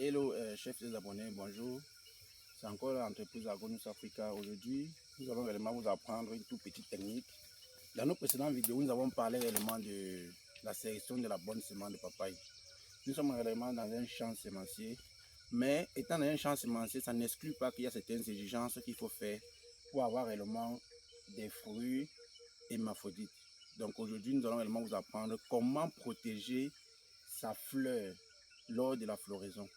Hello, chef des abonnés, bonjour. C'est encore l'entreprise Agonus Africa. Aujourd'hui, nous allons réellement vous apprendre une toute petite technique. Dans nos précédentes vidéos, nous avons parlé réellement de la sélection de la bonne semence de papaye. Nous sommes réellement dans un champ sémencier, mais étant dans un champ sémencier, ça n'exclut pas qu'il y a certaines exigences qu'il faut faire pour avoir réellement des fruits hermaphrodites. Donc aujourd'hui, nous allons réellement vous apprendre comment protéger sa fleur lors de la floraison.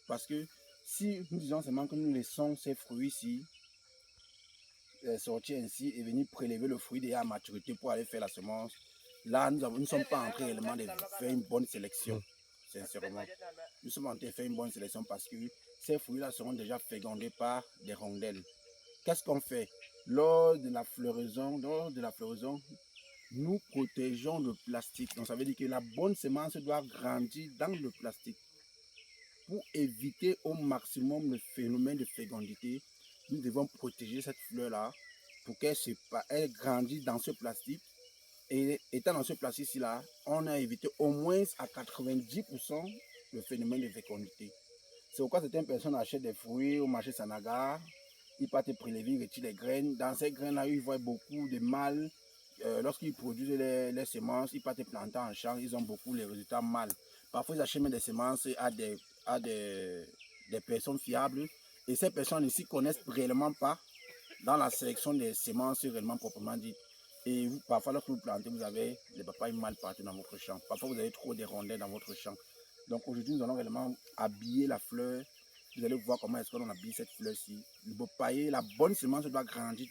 Parce que si nous disons seulement que nous laissons ces fruits-ci sortir ainsi et venir prélever le fruit déjà à maturité pour aller faire la semence, là, nous ne sommes pas en train réellement de faire une bonne sélection, sincèrement. Nous sommes en train de faire une bonne sélection parce que ces fruits-là seront déjà fécondés par des rondelles. Qu'est-ce qu'on fait? Lors de la floraison, nous protégeons le plastique. Donc, ça veut dire que la bonne semence doit grandir dans le plastique. Pour éviter au maximum le phénomène de fécondité, nous devons protéger cette fleur-là pour qu'elle grandisse dans ce plastique. Et étant dans ce plastique-ci, on a évité au moins à 90% le phénomène de fécondité. C'est pourquoi certaines personnes achètent des fruits au marché Sanaga, ils partent prélever, ils retirent les graines. Dans ces graines-là, ils voient beaucoup de mâles. Lorsqu'ils produisent les semences, ils partent planter en champ, ils ont beaucoup les résultats mâles. Parfois, ils achètent des semences à des personnes fiables. Et ces personnes ne s'y connaissent réellement pas dans la sélection des semences réellement proprement dites. Et parfois, lorsque vous plantez, vous avez des papayes mal partout dans votre champ. Parfois, vous avez trop de rondelles dans votre champ. Donc aujourd'hui, nous allons réellement habiller la fleur. Vous allez voir comment est-ce qu'on habille cette fleur-ci. Le papayer, la bonne semence doit grandir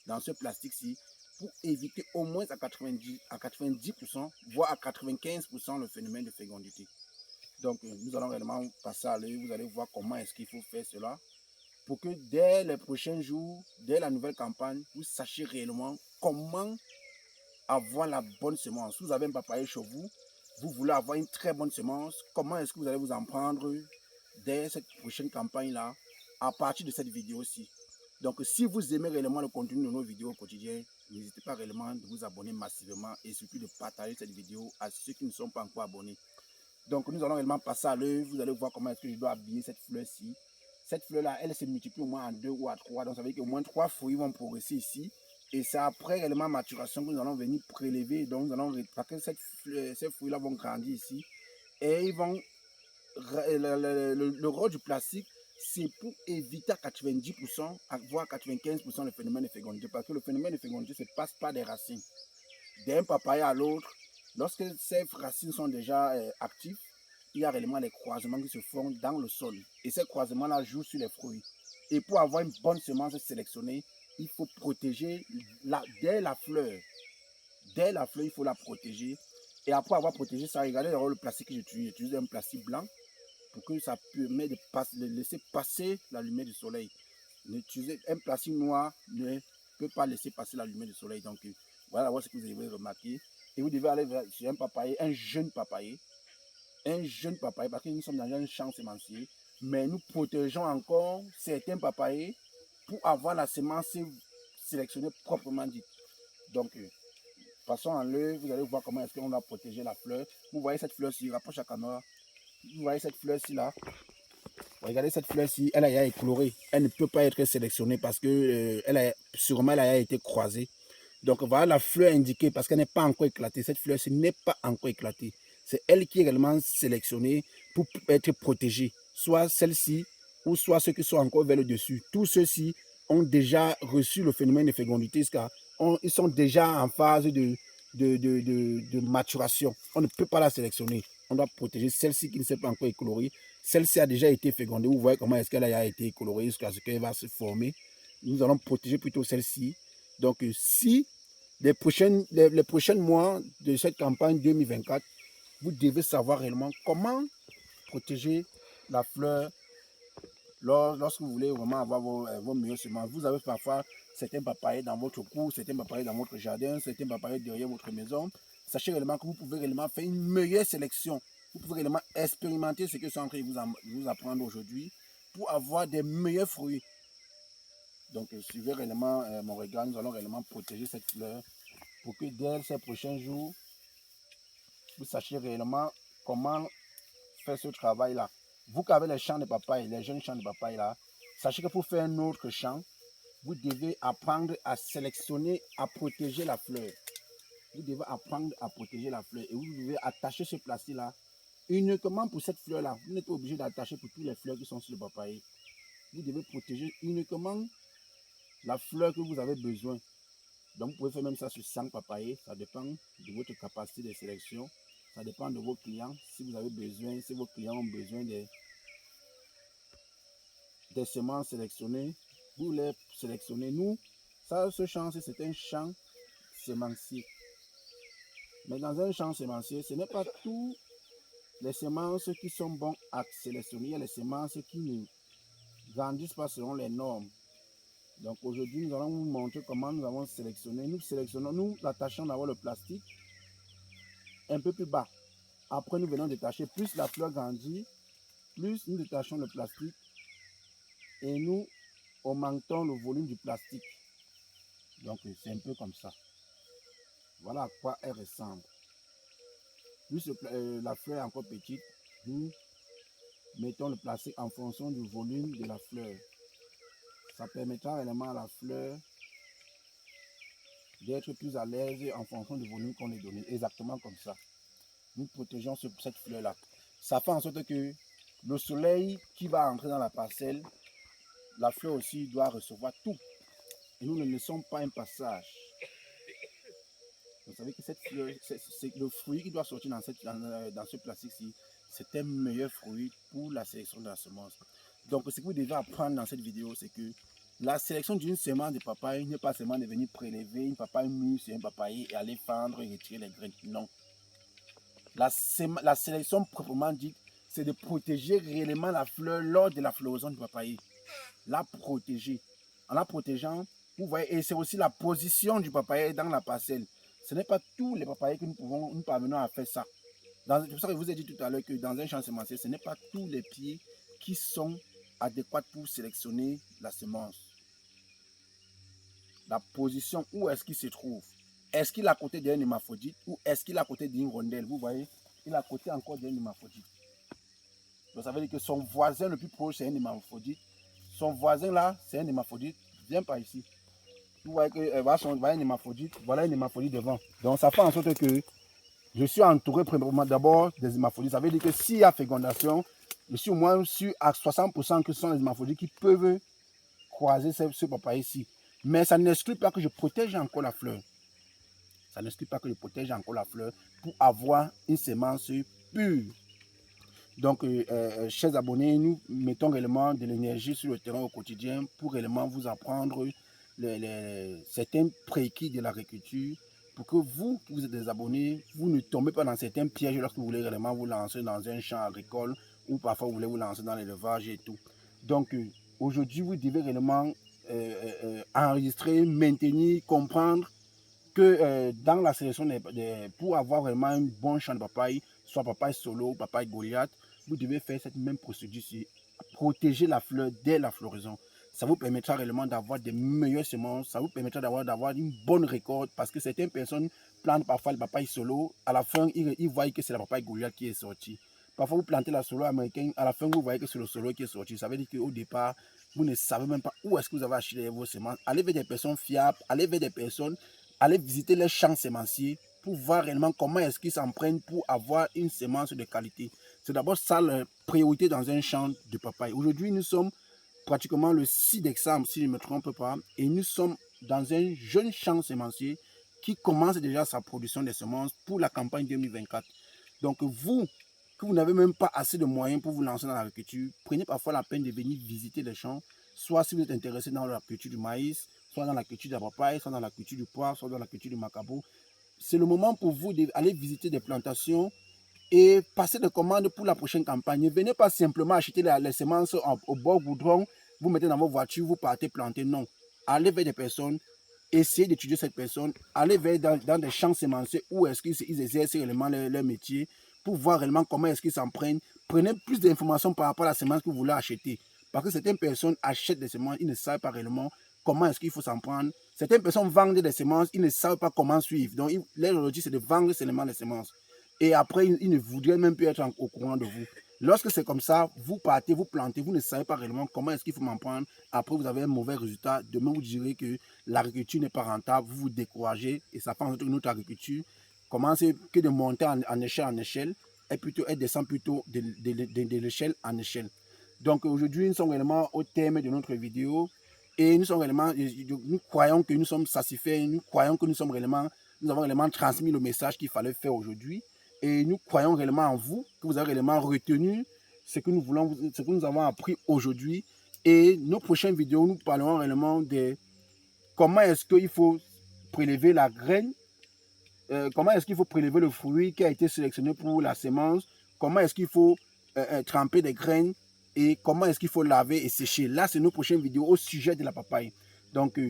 dans ce plastique-ci pour éviter au moins à 90%, voire à 95% le phénomène de fécondité. Donc nous allons réellement passer à l'œil. Vous allez voir comment est-ce qu'il faut faire cela pour que dès les prochains jours, dès la nouvelle campagne, vous sachiez réellement comment avoir la bonne semence. Si vous avez un papayer chez vous, vous voulez avoir une très bonne semence, comment est-ce que vous allez vous en prendre dès cette prochaine campagne-là, à partir de cette vidéo-ci. Donc, si vous aimez réellement le contenu de nos vidéos quotidiennes, n'hésitez pas réellement de vous abonner massivement et surtout de partager cette vidéo à ceux qui ne sont pas encore abonnés. Donc, nous allons réellement passer à l'œuvre. Vous allez voir comment est-ce que je dois habiller cette fleur-ci. Cette fleur-là, elle se multiplie au moins en 2 ou à 3. Donc, ça veut dire qu'au moins 3 fruits vont progresser ici. Et c'est après réellement maturation que nous allons venir prélever. Donc, nous allons réparer ces fruits-là vont grandir ici. Et ils vont. Le rôle du plastique, c'est pour éviter à 90%, voire 95% le phénomène de fécondité. Parce que le phénomène de fécondité ne se passe pas des racines. D'un papaye à l'autre, lorsque ces racines sont déjà actives, il y a réellement des croisements qui se font dans le sol. Et ces croisements-là jouent sur les fruits. Et pour avoir une bonne semence sélectionnée, il faut protéger dès la fleur. Dès la fleur, il faut la protéger. Et après avoir protégé ça, regardez le plastique que j'utilise. J'utilise un plastique blanc pour que ça permet de laisser passer la lumière du soleil. Un plastique noir ne peut pas laisser passer la lumière du soleil. Donc, voilà ce que vous devez remarquer. Et vous devez aller sur un papayer, un jeune papayer, parce que nous sommes dans un champ sémencier, mais nous protégeons encore certains papayers pour avoir la semence sélectionnée proprement dite. Donc, passons en l'œuvre, vous allez voir comment est-ce qu'on doit protéger la fleur. Vous voyez cette fleur-ci, rapproche la caméra. Vous voyez cette fleur-ci là. Regardez cette fleur-ci, elle a écloré. Elle ne peut pas être sélectionnée parce que sûrement elle a été croisée. Donc voilà la fleur indiquée parce qu'elle n'est pas encore éclatée. Cette fleur-ci n'est pas encore éclatée. C'est elle qui est réellement sélectionnée pour être protégée. Soit celle-ci ou soit ceux qui sont encore vers le dessus. Tous ceux-ci ont déjà reçu le phénomène de fécondité. Ils sont déjà en phase de maturation. On ne peut pas la sélectionner. On doit protéger celle-ci qui ne s'est pas encore écolorée. Celle-ci a déjà été fécondée. Vous voyez comment est-ce qu'elle a été écolorée jusqu'à ce qu'elle va se former. Nous allons protéger plutôt celle-ci. Donc, si les prochains mois de cette campagne 2024, vous devez savoir réellement comment protéger la fleur lorsque vous voulez vraiment avoir vos meilleures semences. Vous avez parfois certains papayers dans votre cour, certains papayers dans votre jardin, certains papayers derrière votre maison. Sachez réellement que vous pouvez réellement faire une meilleure sélection. Vous pouvez réellement expérimenter ce que je suis en train de vous apprendre aujourd'hui pour avoir des meilleurs fruits. Donc, suivez réellement mon regard. Nous allons réellement protéger cette fleur pour que dès ces prochains jours, vous sachiez réellement comment faire ce travail-là, vous qui avez les champs de papaye, les jeunes champs de papaye là, sachez que pour faire un autre champ, vous devez apprendre à sélectionner, à protéger la fleur. Vous devez apprendre à protéger la fleur et vous devez attacher ce plastique-là uniquement pour cette fleur-là. Vous n'êtes pas obligé d'attacher pour toutes les fleurs qui sont sur le papaye. Vous devez protéger uniquement la fleur que vous avez besoin. Donc, vous pouvez faire même ça sur 5 papayers. Ça dépend de votre capacité de sélection. Ça dépend de vos clients. Si vous avez besoin, si vos clients ont besoin des semences sélectionnées, vous les sélectionnez. Nous, ça, ce champ, c'est un champ sémencier. Mais dans un champ sémencier, ce n'est pas tous les semences qui sont bons à sélectionner. Il y a les semences qui ne grandissent pas selon les normes. Donc aujourd'hui, nous allons vous montrer comment nous avons sélectionné. Nous sélectionnons, nous l'attachons d'abord le plastique un peu plus bas. Après, nous venons détacher. Plus la fleur grandit, plus nous détachons le plastique et nous augmentons le volume du plastique. Donc c'est un peu comme ça. Voilà à quoi elle ressemble. Plus la fleur est encore petite, nous mettons le plastique en fonction du volume de la fleur. Ça permettra réellement à la fleur d'être plus à l'aise en fonction du volume qu'on lui donne. Exactement comme ça. Nous protégeons cette fleur-là. Ça fait en sorte que le soleil qui va entrer dans la parcelle, la fleur aussi doit recevoir tout. Et nous ne laissons pas un passage. Vous savez que cette fleur, c'est le fruit qui doit sortir dans ce plastique-ci, c'est un meilleur fruit pour la sélection de la semence. Donc ce que vous devez apprendre dans cette vidéo, c'est que la sélection d'une semence de papaye n'est pas seulement de venir prélever une papaye mûre sur un papaye et aller fendre et retirer les graines. Non. La sélection proprement dite, c'est de protéger réellement la fleur lors de la floraison du papaye. La protéger. En la protégeant, vous voyez, et c'est aussi la position du papaye dans la parcelle. Ce n'est pas tous les papayers que nous parvenons à faire ça. C'est pour ça que je vous ai dit tout à l'heure que dans un champ semencier, ce n'est pas tous les pieds qui sont adéquats pour sélectionner la semence. La position, où est-ce qu'il se trouve? Est-ce qu'il est à côté d'un hémaphrodite ou est-ce qu'il est à côté d'une rondelle? Vous voyez, il est à côté encore d'un hémaphrodite. Donc ça veut dire que son voisin le plus proche, c'est un hémaphrodite. Son voisin là, c'est un hémaphrodite. Viens par ici. Vous voyez que voilà un hémaphrodite, voilà un hémaphrodite devant. Donc ça fait en sorte que je suis entouré premièrement d'abord des hémaphrodites. Ça veut dire que s'il y a fécondation, je suis au moins sûr à 60% que ce sont les hémaphrodites qui peuvent croiser ce papaye ici. Mais ça n'exclut pas que je protège encore la fleur. Ça n'exclut pas que je protège encore la fleur pour avoir une semence pure. Donc, chers abonnés, nous mettons réellement de l'énergie sur le terrain au quotidien pour réellement vous apprendre certains prérequis de l'agriculture pour que vous, qui vous êtes des abonnés, vous ne tombez pas dans certains pièges lorsque vous voulez réellement vous lancer dans un champ agricole ou parfois vous voulez vous lancer dans l'élevage et tout. Donc, aujourd'hui, vous devez réellement enregistrer, maintenir, comprendre que dans la sélection pour avoir vraiment un bon champ de papaye, soit papaye solo, papaye Goliath, vous devez faire cette même procédure-ci, protéger la fleur dès la floraison. Ça vous permettra réellement d'avoir des meilleures semences, ça vous permettra d'avoir une bonne récolte parce que certaines personnes plantent parfois le papaye solo, à la fin, ils voient que c'est la papaye Goliath qui est sortie. Parfois, vous plantez la solo américaine, à la fin, vous voyez que c'est le solo qui est sorti. Ça veut dire qu'au départ, vous ne savez même pas où est-ce que vous avez acheté vos semences. Allez vers des personnes fiables, allez vers des personnes, allez visiter les champs sémenciers pour voir réellement comment est-ce qu'ils s'en prennent pour avoir une semence de qualité. C'est d'abord ça la priorité dans un champ de papaye. Aujourd'hui, nous sommes pratiquement le 6 décembre, si je ne me trompe pas, et nous sommes dans un jeune champ sémencier qui commence déjà sa production de semences pour la campagne 2024. Donc vous, que vous n'avez même pas assez de moyens pour vous lancer dans l'agriculture, prenez parfois la peine de venir visiter les champs, soit si vous êtes intéressé dans la culture du maïs, soit dans la culture de la papaye, soit dans la culture du poivre, soit dans la culture du macabo. C'est le moment pour vous d'aller visiter des plantations et passer des commandes pour la prochaine campagne. Ne venez pas simplement acheter les semences au bord goudron, vous mettez dans vos voitures, vous partez planter. Non. Allez vers des personnes, essayez d'étudier cette personne, allez vers dans des champs semenciers où est-ce qu'ils exercent réellement leur métier pour voir réellement comment est-ce qu'ils s'en prennent. Prenez plus d'informations par rapport à la semence que vous voulez acheter. Parce que certaines personnes achètent des semences, ils ne savent pas réellement comment est-ce qu'il faut s'en prendre. Certaines personnes vendent des semences, ils ne savent pas comment suivre. Donc, leur logique, c'est de vendre seulement les semences. Et après, ils ne voudraient même plus être au courant de vous. Lorsque c'est comme ça, vous partez, vous plantez, vous ne savez pas réellement comment est-ce qu'il faut m'en prendre. Après, vous avez un mauvais résultat. Demain, vous direz que l'agriculture n'est pas rentable, vous vous découragez et ça fait en sorte que notre agriculture commence que de monter en échelle et plutôt, elle descend plutôt de l'échelle en échelle. Donc aujourd'hui, nous sommes réellement au terme de notre vidéo et nous croyons que nous sommes satisfaits, nous croyons que nous avons réellement transmis le message qu'il fallait faire aujourd'hui et nous croyons réellement en vous, que vous avez réellement retenu ce que nous avons appris aujourd'hui. Et nos prochaines vidéos, nous parlerons réellement de comment est-ce qu'il faut prélever la graine, comment est-ce qu'il faut prélever le fruit qui a été sélectionné pour la semence, comment est-ce qu'il faut tremper des graines et comment est-ce qu'il faut laver et sécher. Là, c'est nos prochaines vidéos au sujet de la papaye. Donc,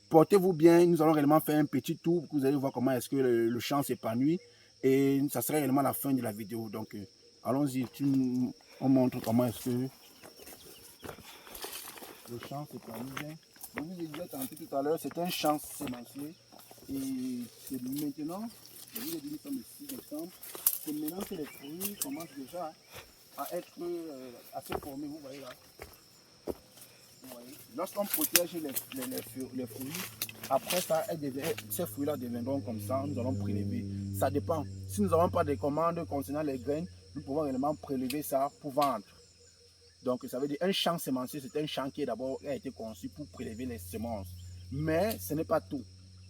portez-vous bien. Nous allons réellement faire un petit tour pour que vous allez voir comment est-ce que le champ s'épanouit. Et ça sera réellement la fin de la vidéo. Donc, allons-y. On montre comment est-ce que le champ s'épanouit bien. Je vous ai dit tout à l'heure, c'est un champ sémencier. Et c'est maintenant, je vous ai dit, nous sommes le 6 décembre, c'est maintenant que les fruits commencent déjà à être, à se former, vous voyez là. Lorsqu'on protège les fruits, après ça, ces fruits-là deviendront comme ça, nous allons prélever. Ça dépend. Si nous n'avons pas de commandes concernant les graines, nous pouvons réellement prélever ça pour vendre. Donc, ça veut dire un champ sémencier, c'est un champ qui a été conçu pour prélever les semences. Mais ce n'est pas tout.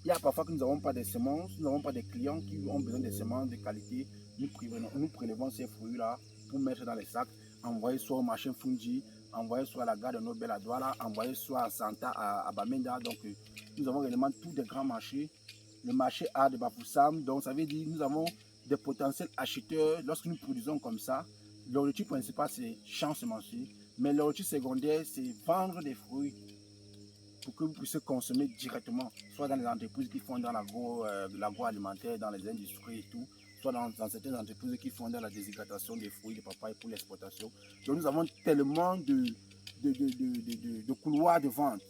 Il y a parfois que nous n'avons pas de semences, nous n'avons pas de clients qui ont besoin de semences de qualité. Nous prélevons ces fruits-là pour mettre dans les sacs, envoyer soit au marché Fundi, envoyer soit à la gare de Nobel à Douala, envoyer soit à Santa, à Bamenda. Donc, nous avons réellement tous des grands marchés. Le marché A de Bafoussam, donc ça veut dire que nous avons des potentiels acheteurs. Lorsque nous produisons comme ça, l'objectif principal, c'est champ semencier, mais l'objectif secondaire, c'est vendre des fruits pour que vous puissiez consommer directement, soit dans les entreprises qui font dans l'agroalimentaire, dans les industries et tout, soit dans certaines entreprises qui font dans la déshydratation des fruits, des papayes pour l'exportation. Donc nous avons tellement de couloirs de vente.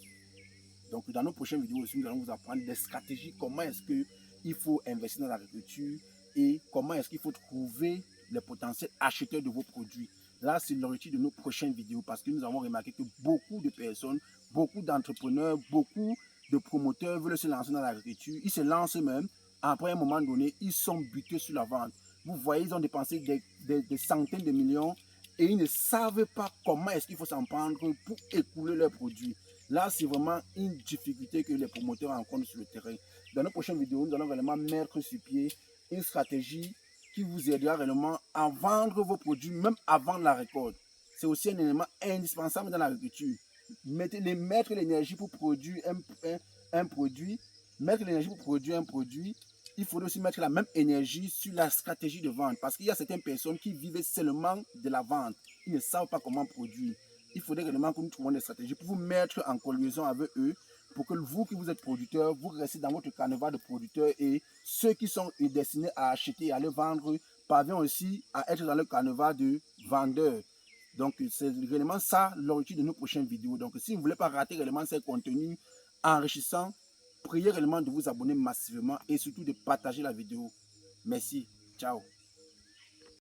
Donc dans nos prochaines vidéos aussi, nous allons vous apprendre des stratégies, comment est-ce qu'il faut investir dans l'agriculture et comment est-ce qu'il faut trouver les potentiels acheteurs de vos produits. Là, c'est l'objectif de nos prochaines vidéos parce que nous avons remarqué que beaucoup de personnes, beaucoup d'entrepreneurs, beaucoup de promoteurs veulent se lancer dans l'agriculture. Ils se lancent même. Après un moment donné, ils sont butés sur la vente. Vous voyez, ils ont dépensé des centaines de millions et ils ne savent pas comment est-ce qu'il faut s'en prendre pour écouler leurs produits. Là, c'est vraiment une difficulté que les promoteurs rencontrent sur le terrain. Dans nos prochaines vidéos, nous allons vraiment mettre sur pied une stratégie qui vous aidera réellement à vendre vos produits même avant la récolte. C'est aussi un élément indispensable dans l'agriculture. Mettre l'énergie pour produire un produit, il faudrait aussi mettre la même énergie sur la stratégie de vente parce qu'il y a certaines personnes qui vivent seulement de la vente. Ils ne savent pas comment produire. Il faudrait réellement que nous trouvions des stratégies pour vous mettre en collaboration avec eux pour que vous qui vous êtes producteur, vous restez dans votre canevas de producteurs et ceux qui sont destinés à acheter et à le vendre parviennent aussi à être dans le canevas de vendeurs. Donc, c'est réellement ça l'objectif de nos prochaines vidéos. Donc, si vous ne voulez pas rater réellement ces contenus enrichissants, priez réellement de vous abonner massivement et surtout de partager la vidéo. Merci. Ciao.